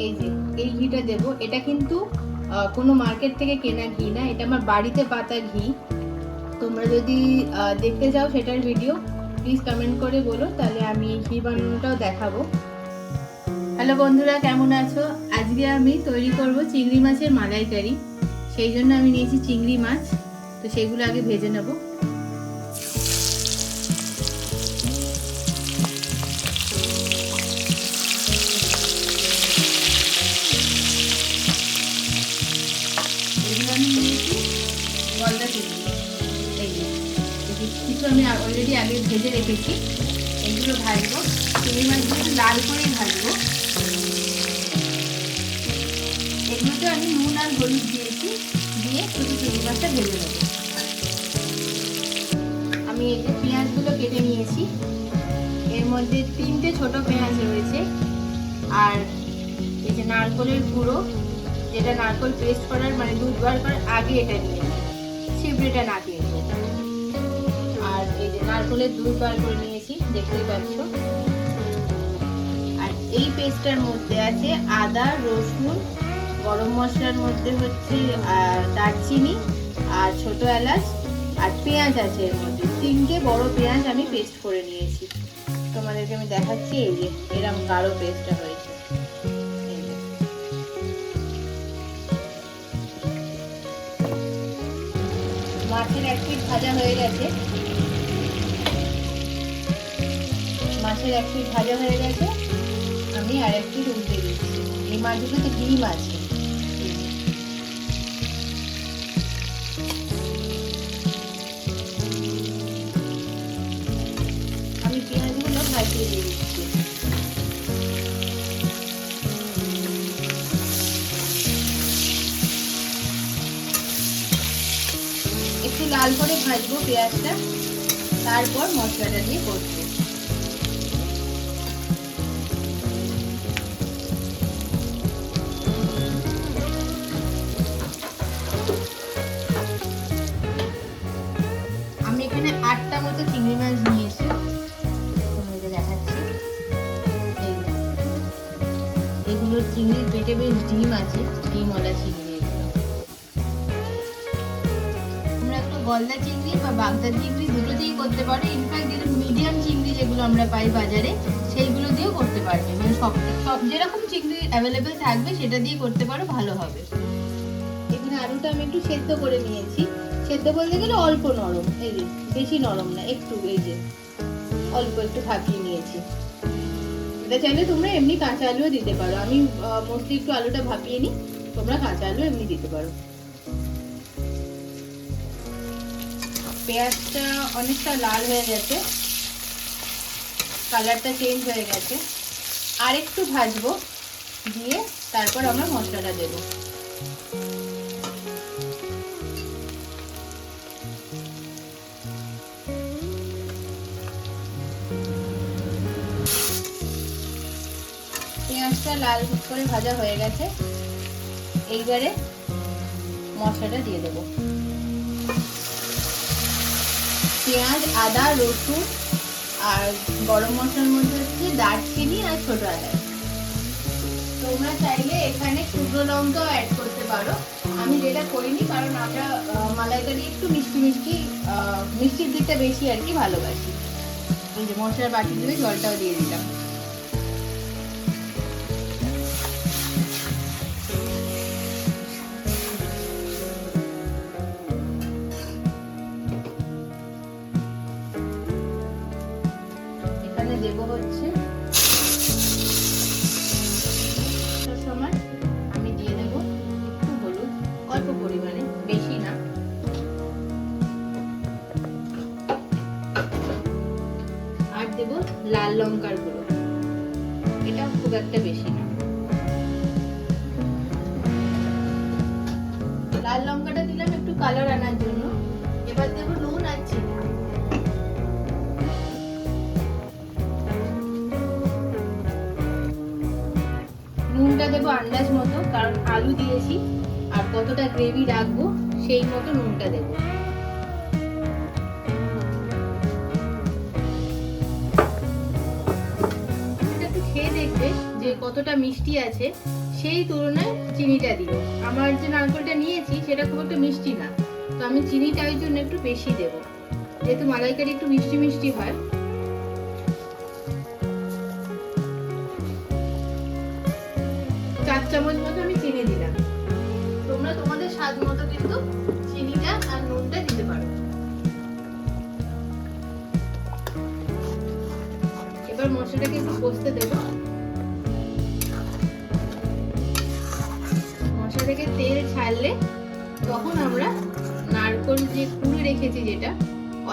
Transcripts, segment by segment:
এই যে এই ঘিটা দেব। এটা কিন্তু কোনো মার্কেট থেকে কেনা ঘি না, এটা আমার বাড়িতে পাতা ঘি। তোমরা যদি দেখতে চাও সেটার ভিডিও প্লিজ কমেন্ট করে বলো, তাহলে আমি ঘি বানানোটাও দেখাবো। হ্যালো বন্ধুরা, কেমন আছো? আজকে আমি তৈরি করব চিংড়ি মাছের মালাইকারি। সেই জন্য আমি নিয়েছি চিংড়ি মাছ, তো সেগুলো আগে ভেজে নেব। এগুলো আমি নিয়েছি গলদা চিংড়ি, এই যে কিছু আমি অলরেডি আগে ভেজে রেখেছি। এগুলো ভাজবো, চিংড়ি মাছগুলো লাল করেই ভাজবো। এগুলোতে আমি নুন আর হলুদ দিয়েছি, দিয়ে শুধু চিংড়ি মাছটা ভেজে নেব। আমি এই যে পেঁয়াজগুলো কেটে নিয়েছি, এর মধ্যে 3টে ছোট পেঁয়াজ রয়েছে। আর এই যে নারকেলের গুঁড়ো, যেটা নারকেল পেস্ট করার মানে দুধ বার করার আগে এটা নিয়েছি, ছিবড়েটা না দিয়ে। আর এই যে নারকেলের দুধ বার করে নিয়েছি, দেখতেই পাচ্ছ। আর এই পেস্টটার মধ্যে আছে আদা, রসুন, গরম মশলার মধ্যে হচ্ছে দারচিনি আর ছোট এলাচ, আর পেঁয়াজ আছে এর মধ্যে। 3টে বড় পেঁয়াজ আমি পেস্ট করে নিয়েছি, তোমাদেরকে আমি দেখাচ্ছি। এই যে এরকম গাঢ় পেস্টটা হয়েছে। মাছের এক পিঠ ভাজা হয়ে গেছে, মাছের এক পিঠ ভাজা হয়ে গেছে। আমি আর এক পিঠ উল্টে দিচ্ছি। এই মাছগুলোতে ডিম আছে। আমি পেঁয়াজগুলো ভাজিয়ে দিয়ে দিচ্ছি। একটু লাল করে ভাজবো পেঁয়াজটা, তারপর মশলাটা দিয়ে করবো। আমি এখানে 8টা মতো চিংড়ি মাছ নিয়েছি, তোমাদের দেখাচ্ছি। এগুলোর চিংড়ির পেটে বেশ ডিম আছে, ডিমওয়ালা চিংড়ি। তোমরা একটু গলদা চিংড়ি বা বাগদা চিংড়ি দুটোতেই করতে পারো। ইনফ্যাক্ট মিডিয়াম চিংড়ি যেগুলো আমরা পাই বাজারে, সেইগুলো দিয়েও করতে পারবে। মানে সব যেরকম চিংড়ি অ্যাভেলেবেল থাকবে সেটা দিয়ে করতে পারো, ভালো হবে। এখানে আলুটা আমি একটু সেদ্ধ করে নিয়েছি। সেদ্ধ বলতে গেলে অল্প নরম, এই যে বেশি নরম না, একটু এই যে অল্প একটু ভাপিয়ে নিয়েছি। এটা চাইলে তোমরা এমনি কাঁচা আলুও দিতে পারো। আমি মোস্টলি একটু আলুটা ভাপিয়ে নিই, তোমরা কাঁচা আলু এমনি দিতে পারো। পেঁয়াজটা অনেকটা লাল হয়ে গেছে, কালারটা চেঞ্জ হয়ে গেছে। আর একটু ভাজবো, দিয়ে তারপর আমরা মশলাটা দেব। পেঁয়াজটা লাল করে ভাজা হয়ে গেছে, এইবারে মশলাটা দিয়ে দেব। পেঁয়াজ, আদা, রসুন আর গরম মশলার মধ্যে হচ্ছে দারচিনি আর ছোট এলাচ। তোমরা চাইলে এখানে শুকনো লঙ্কাও অ্যাড করতে পারো। আমি যেটা করিনি, কারণ আমরা মালাইকারি একটু মিষ্টির দিকটা বেশি আর কি ভালোবাসি। এই যে মশলার বাটি ধুয়ে জলটাও দিয়ে দিলাম। এখানে দেবো হচ্ছে সময় আমি দিয়ে দেবো একটু হলুদ, অল্প পরিমাণে, বেশি না। আর দেবো লাল লঙ্কার গুঁড়ো, এটা খুব একটা বেশি না। লাল লঙ্কাটা দিলাম একটু কালার আনার জন্য। এবার দেবো নুন আর চিনি। নুনটা দেবো আন্দাজ মতো, কারণ আলু দিয়েছি আর কতটা গ্রেভি রাখবো সেই মতো নুনটা দেবো। এটা একটু খেয়ে দেখবে যে কতটা মিষ্টি আছে, সেই তুলনায় চিনিটা দিও। আমার যে নারকেলটা নিয়েছি সেটা খুব একটা মিষ্টি না, তো আমি চিনিটা ওই জন্য একটু বেশি দেব, যেহেতু মালাইকারি একটু মিষ্টি মিষ্টি হয়। 4 চামচ মতো আমি চিনি দিলাম। তোমরা তোমাদের স্বাদ মতো কিন্তু চিনিটা আর নুনটা দিতে পারো। এবার মশলাটাকে একটু কষতে দেবো। মশলা থেকে তেল ছাড়লে তখন আমরা নারকেল যে কুড়ে রেখেছি যেটা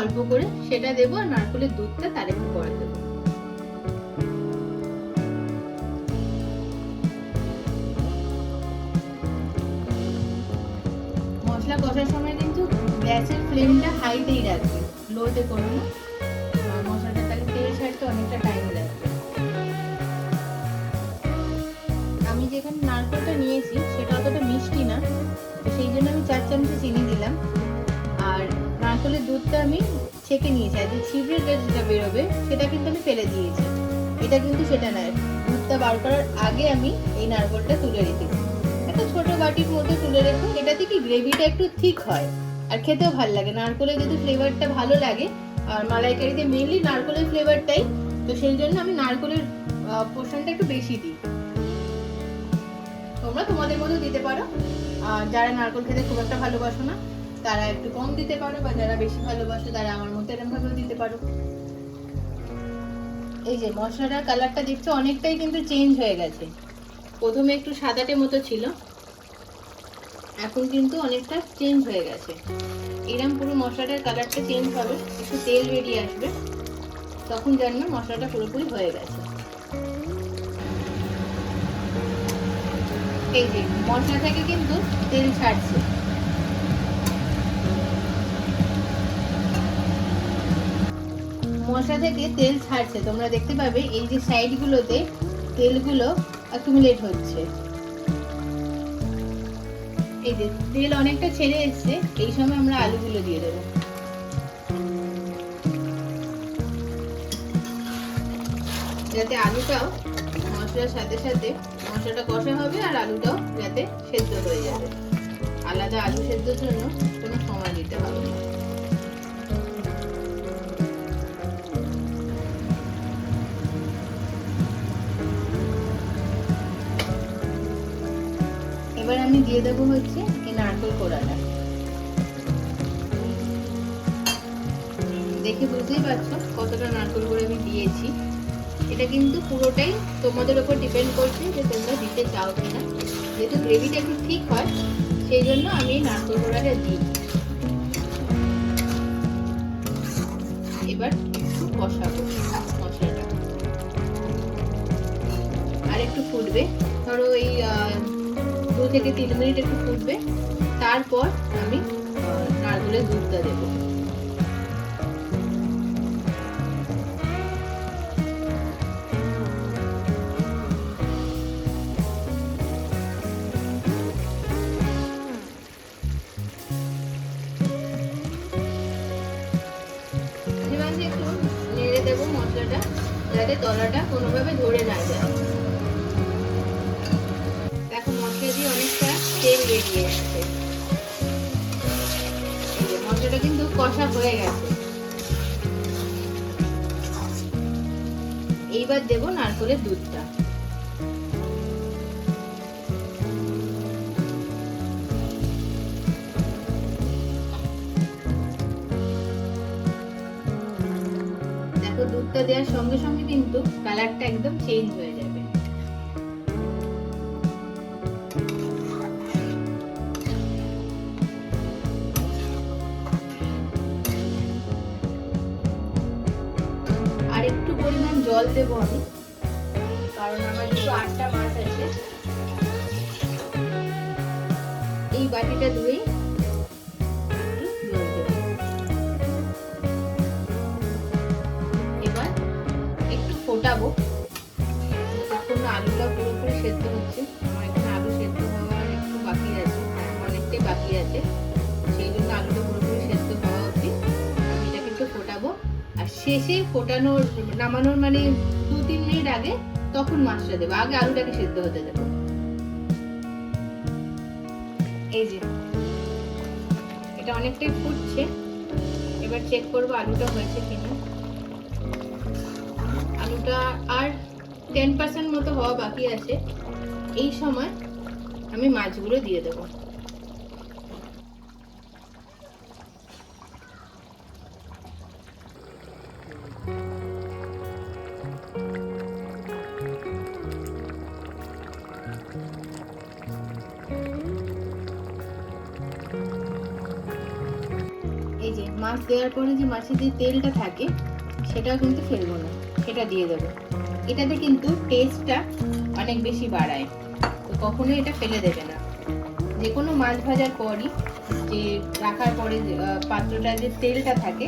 অল্প করে সেটা দেবো, আর নারকেলের দুধটা তার একটু পরে দেবো। মশলা কষার সময় কিন্তু গ্যাসের ফ্লেমটা হাইতেই রাখবে, লোতে করো না, মশলাটা তাহলে তেল ছাড়তে অনেকটা টাইম লাগবে। আমি যেখানে নারকেলটা নিয়েছি সেটা অতটা মিষ্টি না, তো সেই জন্য আমি 4 চামচ চিনি দিলাম। আর নারকেলের দুধটা আমি ছেঁকে নিয়েছি, আর যে ছিবড়ের যেটা বেরোবে সেটা কিন্তু আমি ফেলে দিয়েছি। এটা কিন্তু সেটা নয়, দুধটা বার করার আগে আমি এই নারকেলটা তুলে রেখেছি। একটা ছোট বাটির মতো তুলে রেখো, এটাতে কি গ্রেভিটা একটু ঠিক হয় আর খেতেও ভালো লাগে। নারকেলের যদি ফ্লেভারটা ভালো লাগে, আর মালাইকারিতে মেইনলি নারকেলের ফ্লেভারটাই, তো সেই জন্য আমি নারকেলের পোর্শনটা একটু বেশি দিই। তোমরা তোমাদের মতো দিতে পারো, আর যারা নারকেল খেতে খুব একটা ভালোবাসো না তারা একটু কম দিতে পারো, বা যারা বেশি ভালোবাসো তারা আমার মতো এরকম ভাবেও দিতে পারো। এই যে মশলাটার কালারটা দেখছো অনেকটাই কিন্তু চেঞ্জ হয়ে গেছে। প্রথমে একটু সাদাটে মতো ছিল, এখন কিন্তু অনেকটা চেঞ্জ হয়ে গেছে। এরকম পুরো মশলাটার কালারটা চেঞ্জ হবে, একটু তেল বেরিয়ে আসবে, তখন জানবে মশলাটা পুরোপুরি হয়ে গেছে। এই যে মশলা থেকে কিন্তু তেল ছাড়ছে। মশলা থেকে তেল ছাড়ছে, তোমরা দেখতে পাবে এই যে সাইডগুলোতে তেলগুলো অ্যাকুমুলেট হচ্ছে। এই যে তেল অনেকটা ছেড়ে এসছে, এই সময় আমরা আলুগুলো দিয়ে দেবো। যাতে আলুটাও মশলার সাথে সাথে মশলাটা কষা হবে, আর আলুটাও যাতে সেদ্ধ হয়ে যাবে। আলাদা আলু সেদ্ধর জন্য কোনো সময় দিতে হবে না। এবার আমি দিয়ে দেবো হচ্ছে এই নারকেল কোড়াটা। দেখে বুঝতেই পারছো কতটা নারকেল কোড়া আমি দিয়েছি। এটা কিন্তু পুরোটাই তোমাদের উপর ডিপেন্ড করছে যে তোমরা দিতে চাও কিনা। যেহেতু গ্রেভিটা একটু ঠিক হয় সেই জন্য আমি নারকেল কোড়াটা দিই। এবার একটু কষাবো মশলাটা, আর একটু ফুটবে, ধরো এই 2 থেকে 3 মিনিট একটু ফুটবে। তারপর আমি নারকেলের দুধটা দেবো। একটু নেড়ে দেবো মশলাটা, যাতে তলাটা কোনোভাবে ধরে না যায়। দেখো মশলা দিয়ে অনেকটা তেল বেরিয়ে এসেছে, মশলাটা কিন্তু কষা হয়ে গেছে। এইবার দেবো নারকেলের দুধটা। দেখো দুধটা দেওয়ার সঙ্গে সঙ্গে কিন্তু কালারটা একদম চেঞ্জ হয়ে যাবে। আর একটু পরিমাণ জল দেবো আমি, কারণ আমার দুটো 8টা মাছ আছে। এই বাটিটা ধুয়ে এবার একটু ফোটাবো, তখন আলুটা পুরোপুরি সেদ্ধ হচ্ছে। আমার এখানে আলু সেদ্ধ হওয়ার একটু বাকি আছে, অনেকটাই বাকি আছে, সেই জন্য আলুটা পুরোপুরি সেদ্ধ হওয়া উচিত। আমি এটাকে একটু ফোটাবো, আর শেষে ফোটানোর নামানোর মানে 2-3 মিনিট আগে তখন মাছটা দেবো, আগে আলুটাকে সেদ্ধ হতে দেবো। এই যে এটা অনেকটাই ফুটছে, এবার চেক করবো আলুটা হয়েছে কিনা। আলুটা আর 10% মতো হওয়া বাকি আছে। এই সময় আমি মাছগুলো দিয়ে দেবো। এই যে মাছ দেওয়ার পরে যে মাছের যে তেলটা থাকে সেটাও কিন্তু ফেলবো না, সেটা দিয়ে দেবো। এটাতে কিন্তু টেস্টটা অনেক বেশি বাড়ায়, তো কখনোই এটা ফেলে দেবে না। যে কোনো মাছ ভাজার পরই যে রাখার পরে পাত্রটা যে তেলটা থাকে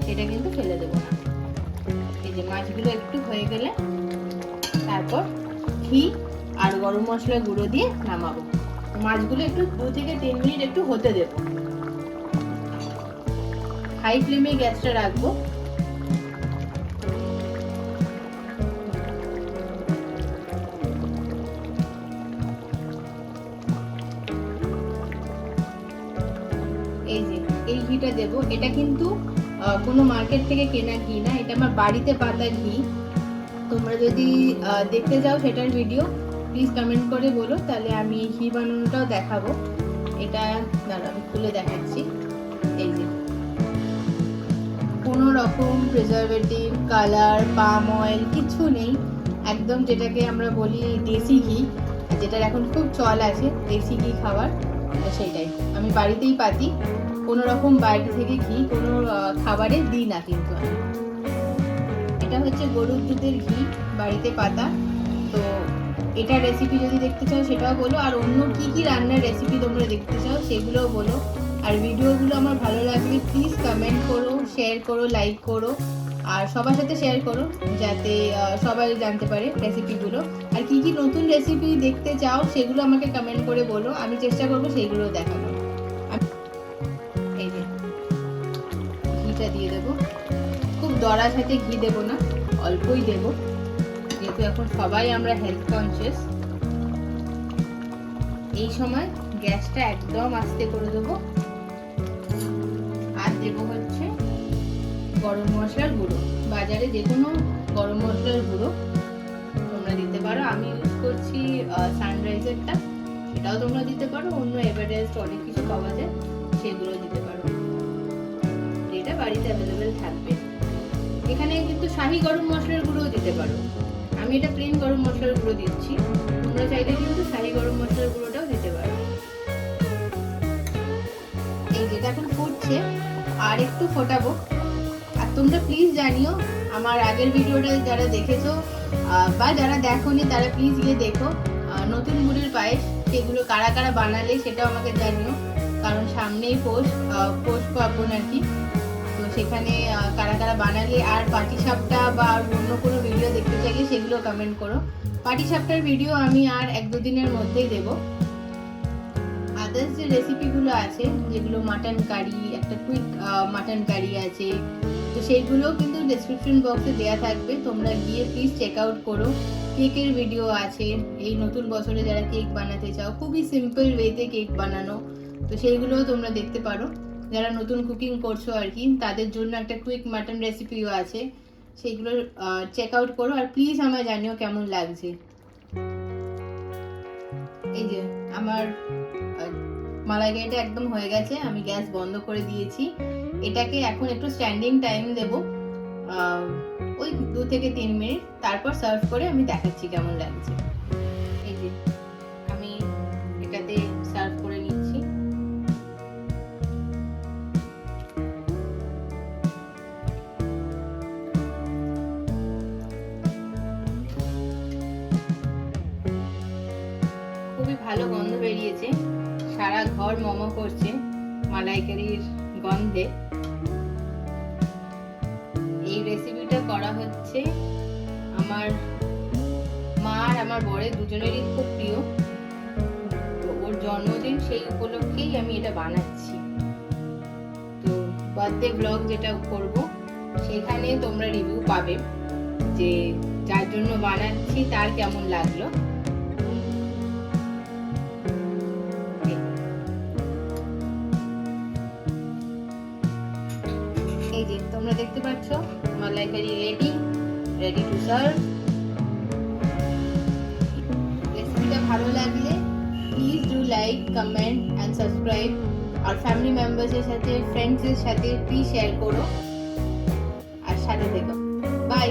সেটা কিন্তু ফেলে দেবো না। এই যে মাছগুলো একটু হয়ে গেলে তারপর ঘি আর গরম মশলা গুঁড়ো দিয়ে নামাবো। মাছগুলো একটু 2 থেকে 3 মিনিট একটু হতে দেবো। হাই ফ্লেমে গ্যাসটা রাখবো। এই যে এই ঘিটা দেবো, এটা কিন্তু কোনো মার্কেট থেকে কেনা ঘি না, এটা আমার বাড়িতে পাতা ঘি। তোমরা যদি দেখতে চাও সেটার ভিডিও প্লিজ কমেন্ট করে বলো, তাহলে আমি ঘি বানানোটাও দেখাবো। এটা দাঁড়া আমি খুলে দেখাচ্ছি। এই যে কোনো রকম প্রিজারভেটিভ, কালার, পাম অয়েল কিছু নেই, একদম যেটাকে আমরা বলি দেশি ঘি, যেটার এখন খুব চল আছে দেশি ঘি খাবার, সেটাই আমি বাড়িতেই পাতি। কোনো রকম বাইরে থেকে ঘি কোনো খাবারে দিই না কিন্তু আমি। এটা হচ্ছে গরুর দুধের ঘি, বাড়িতে পাতা। তো এটা রেসিপি যদি দেখতে চাও সেটাও বলো, আর অন্য কি কি রান্নার রেসিপি তোমরা দেখতে চাও সেগুলোও বলো। আর ভিডিওগুলো আমার ভালো লাগলে প্লিজ কমেন্ট করো, শেয়ার করো, লাইক করো, আর সবার সাথে শেয়ার করো যাতে সবাই জানতে পারে রেসিপিগুলো। আর কি কি নতুন রেসিপি দেখতে চাও সেগুলো আমাকে কমেন্ট করে বলো, আমি চেষ্টা করবো সেইগুলো দেখানো। এই যে ঘিটা দিয়ে দেবো, খুব দড়া সাথে ঘি দেবো না, অল্পই দেবো, যেহেতু এখন সবাই আমরা হেলথ কনসিয়াস। এই সময় গ্যাসটা একদম আস্তে করে দেবো। আর দেবো হচ্ছে গরম মশলার গুঁড়ো, বাজারে যে কোনো গরম মশলার গুঁড়ো তোমরা দিতে পারো। আমি ইউজ করছি সানরাইজারটা, সেটাও তোমরা দিতে পারো। অন্য এভারেস্ট অনেক কিছু পাওয়া যায়, সেগুলো দিতে পারো, যেটা বাড়িতে অ্যাভেলেবেল থাকবে। এখানে কিন্তু শাহি গরম মশলার গুঁড়োও দিতে পারো, আমি এটা প্লেন গরম মশলার গুঁড়ো দিচ্ছি। তোমরা চাইলে কিন্তু শাহি গরম মশলার গুঁড়োটাও দিতে পারো। এই যেটা এখন ফুটছে, আর একটু ফোটাবো। আর তোমরা প্লিজ জানিও আমার আগের ভিডিওটা যারা দেখেছো বা যারা দেখোনি তারা প্লিজ গিয়ে দেখো নতুন মুড়ির পায়েস, সেগুলো কারা কারা বানালে সেটাও আমাকে জানিও, কারণ সামনেই পোস্ট পার্বণ আর কি। তো সেখানে কারা কারা বানালে, আর পাটিসাপটা বা অন্য কোনো ভিডিও দেখতে চাইলে সেগুলো কমেন্ট করো। পাটিসাপটার ভিডিও আমি আর 1-2 দিনের মধ্যেই দেবো। আদার্স যে রেসিপিগুলো আছে, যেগুলো মাটন কারি, একটা কুইক মাটন কারি আছে, তো সেইগুলো কিন্তু ডেসক্রিপশন বক্সে দেওয়া থাকবে, তোমরা গিয়ে প্লিজ চেক আউট করো। কেকের ভিডিও আছে, এই নতুন বছরে যারা কেক বানাতে চাও, খুবই সিম্পল ওয়েতে কেক বানানো, তো সেইগুলোও তোমরা দেখতে পারো। যারা নতুন কুকিং করছো আর কি, তাদের জন্য একটা কুইক মাটন রেসিপিও আছে, সেইগুলো চেক আউট করো। আর প্লিজ আমায় জানিও কেমন লাগছে। এই যে আমার মালাইকারিটা একদম হয়ে গেছে, আমি গ্যাস বন্ধ করে দিয়েছি। এটাকে এখন একটু স্ট্যান্ডিং টাইম দেব, ওই 2 থেকে 3 মিনিট, তারপর সার্ভ করে আমি দেখাচ্ছি কেমন লাগছে। এই যে আমি এটাতে সার্ভ করে নিচ্ছি। খুবই ভালো গন্ধ বেরিয়েছে, সারা ঘর মোমো করছে মালাইকারির গন্ধে। এই রেসিপিটা করা হচ্ছে আমার মা আর আমার বরের দুজনেরই খুব প্রিয়, তো ওর জন্মদিন সেই উপলক্ষেই আমি এটা বানাচ্ছি। তো বার্থডে ব্লগ যেটা করব সেখানে তোমরা রিভিউ পাবে যে যার জন্য বানাচ্ছি তার কেমন লাগলো। দেখতে পাচ্ছ মালাইকারি রেডি টু সার্ভ। রেসিপিটা ভালো লাগলে please do like, comment and subscribe. আর ফ্যামিলি মেম্বার্সের সাথে, ফ্রেন্ডসের সাথে প্লিজ শেয়ার করো আর সাথে থেকো। বাই।